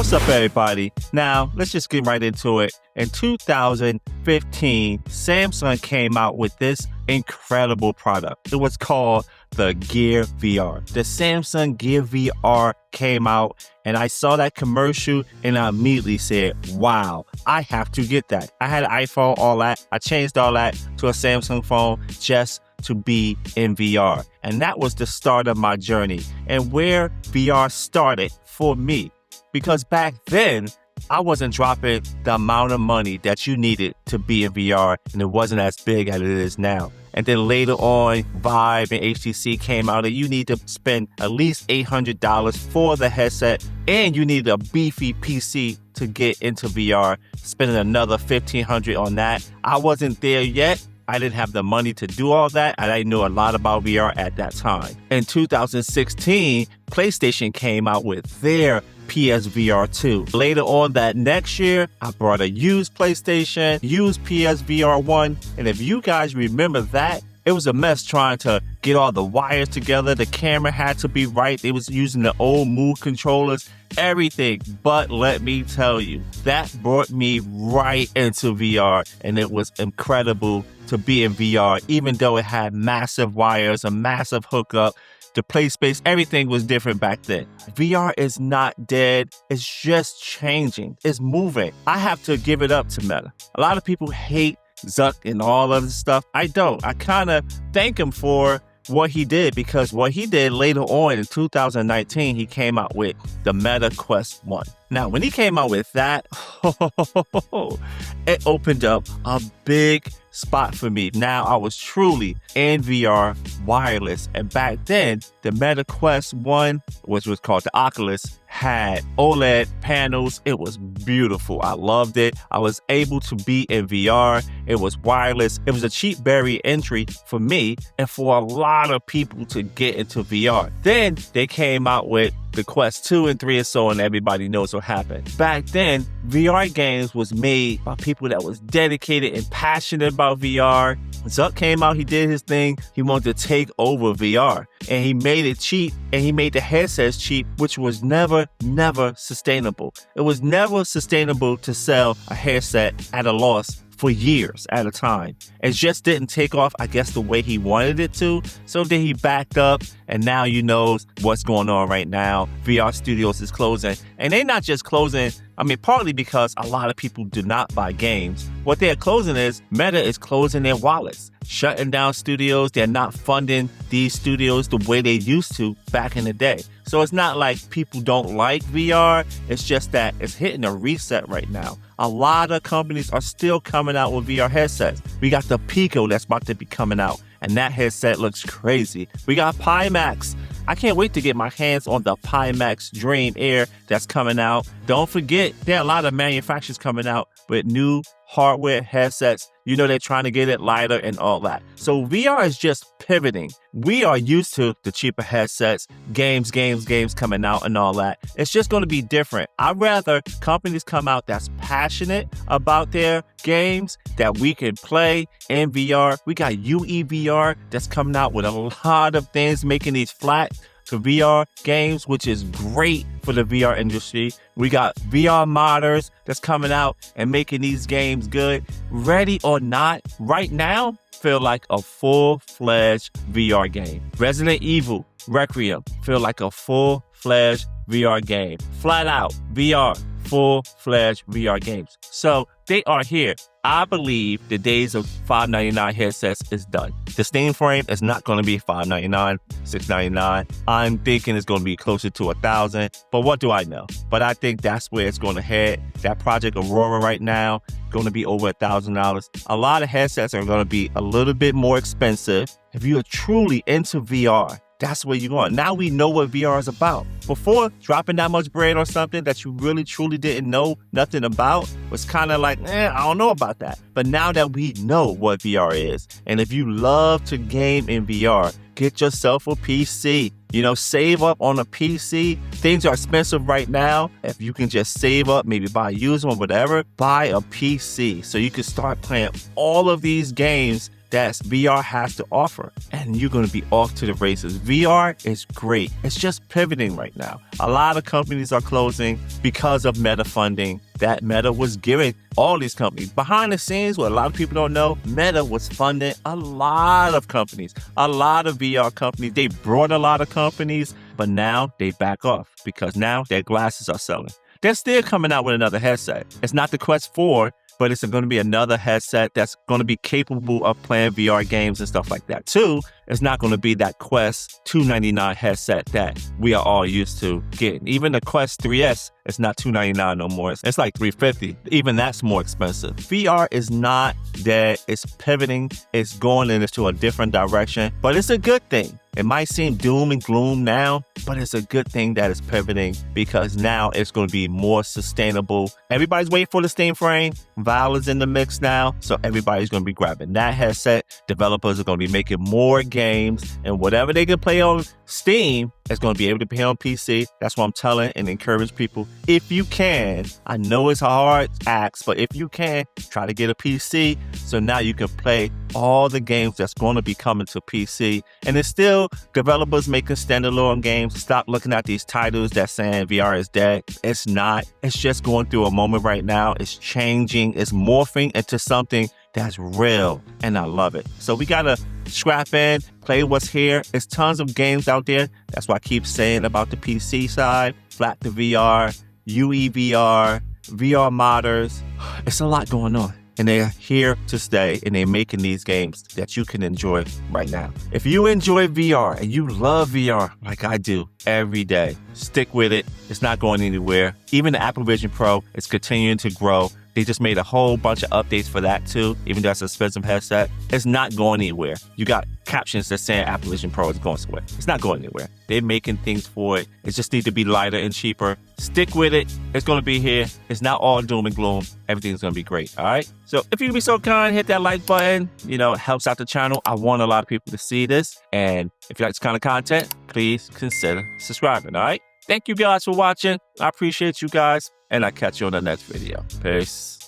What's up, everybody? Now, let's just get right into it. In 2015, Samsung came out with this incredible product. It was called the Gear VR. The Samsung Gear VR came out, and I saw that commercial, and I immediately said, wow, I have to get that. I had an iPhone, all that. I changed all that to a Samsung phone just to be in VR. And that was the start of my journey and where VR started for me. Because back then, I wasn't dropping the amount of money that you needed to be in VR, and it wasn't as big as it is now. And then later on, Vive and HTC came out, and you need to spend at least $800 for the headset, and you need a beefy PC to get into VR, spending another $1,500 on that. I wasn't there yet. I didn't have the money to do all that, and I knew a lot about VR at that time. In 2016, PlayStation came out with their PSVR 2. Later on that next year, I brought a used PlayStation, used PSVR 1, and if you guys remember that, it was a mess trying to get all the wires together. The camera had to be right. They was using the old Move controllers, everything. But let me tell you, that brought me right into VR, and it was incredible to be in VR, even though it had massive wires, a massive hookup. The play space, everything was different back then. VR is not dead. It's just changing. It's moving. I have to give it up to Meta. A lot of people hate Zuck and all of this stuff. I don't. I kind of thank him for what he did, because what he did later on in 2019, he came out with the Meta Quest 1. Now, when he came out with that, it opened up a big spot for me. Now I was truly in VR wireless. And back then, the Meta Quest 1, which was called the Oculus, had OLED panels. It was beautiful. I loved it. I was able to be in VR. It was wireless. It was a cheap barrier entry for me and for a lot of people to get into VR. Then they came out with the Quest 2 and 3 and so on. Everybody knows what happened. Back then, VR games was made by people that was dedicated and passionate about VR. Zuck came out, he did his thing. He wanted to take over VR, and he made it cheap, and he made the headsets cheap, which was never sustainable. It was never sustainable to sell a headset at a loss for years at a time. It just didn't take off, I guess, the way he wanted it to. So then he backed up, and now you know what's going on right now. VR Studios is closing, and they're not just closing, partly because a lot of people do not buy games. What they're closing is Meta is closing their wallets, shutting down studios. They're not funding these studios the way they used to back in the day. So it's not like people don't like VR. It's just that it's hitting a reset right now. A lot of companies are still coming out with VR headsets. We got the Pico that's about to be coming out, and that headset looks crazy. We got Pimax. I can't wait to get my hands on the Pimax Dream Air that's coming out. Don't forget, there are a lot of manufacturers coming out with new hardware headsets. You know, they're trying to get it lighter and all that. So VR is just pivoting. We are used to the cheaper headsets, games coming out and all that. It's just going to be different. I'd rather companies come out that's passionate about their games that we can play in VR. We got UEVR that's coming out with a lot of things, making these flat to VR games, which is great for the VR industry. We got VR modders that's coming out and making these games good. Ready or Not, right now, feel like a full-fledged VR game. Resident Evil Requiem feel like a full-fledged VR game. Flat Out VR, full-fledged VR games. So they are here. I believe the days of $599 headsets is done. The Steam Frame is not going to be $599, $699. I'm thinking it's going to be closer to $1,000, but what do I know? But I think that's where it's going to head. That Project Aurora right now going to be over $1,000. A lot of headsets are going to be a little bit more expensive. If you are truly into VR, that's where you're going. Now we know what VR is about. Before, dropping that much bread on something that you really truly didn't know nothing about was kind of like, I don't know about that. But now that we know what VR is, and if you love to game in VR, get yourself a PC. Save up on a PC. Things are expensive right now. If you can just save up, maybe buy a used one, whatever, buy a PC so you can start playing all of these games that VR has to offer, and you're going to be off to the races. VR is great. It's just pivoting right now. A lot of companies are closing because of Meta funding that Meta was giving all these companies. Behind the scenes, what a lot of people don't know, Meta was funding a lot of companies, a lot of VR companies. They brought a lot of companies, but now they back off because now their glasses are selling. They're still coming out with another headset. It's not the Quest 4, but it's going to be another headset that's going to be capable of playing VR games and stuff like that. 2, it's not going to be that Quest $299 headset that we are all used to getting. Even the Quest 3S, it's not $299 no more. It's like $350. Even that's more expensive. VR is not dead. It's pivoting. It's going into a different direction, but it's a good thing. It might seem doom and gloom now, but it's a good thing that it's pivoting because now it's going to be more sustainable. Everybody's waiting for the Steam frame. Valve is in the mix now, so everybody's going to be grabbing that headset. Developers are going to be making more games, and whatever they can play on Steam is going to be able to play on PC. That's what I'm telling and encourage people. If you can, I know it's a hard ask, but if you can, try to get a PC so now you can play all the games that's going to be coming to PC. And it's still developers making standalone games. Stop looking at these titles that saying VR is dead. It's not. It's just going through a moment right now. It's changing. It's morphing into something that's real, and I love it. So we gotta scrap in, play what's here. There's tons of games out there. That's why I keep saying about the PC side, Flat to VR, UEVR, VR modders. It's a lot going on, and they're here to stay, and they're making these games that you can enjoy right now. If you enjoy VR and you love VR like I do every day, stick with it. It's not going anywhere. Even the Apple Vision Pro is continuing to grow. They just made a whole bunch of updates for that too, even though it's an expensive headset. It's not going anywhere. You got captions that saying Apple Vision Pro is going somewhere. It's not going anywhere. They're making things for it. It just needs to be lighter and cheaper. Stick with it. It's going to be here. It's not all doom and gloom. Everything's going to be great. All right. So if you can be so kind, hit that like button. You know, it helps out the channel. I want a lot of people to see this. And if you like this kind of content, please consider subscribing. All right. Thank you guys for watching. I appreciate you guys. And I'll catch you on the next video. Peace.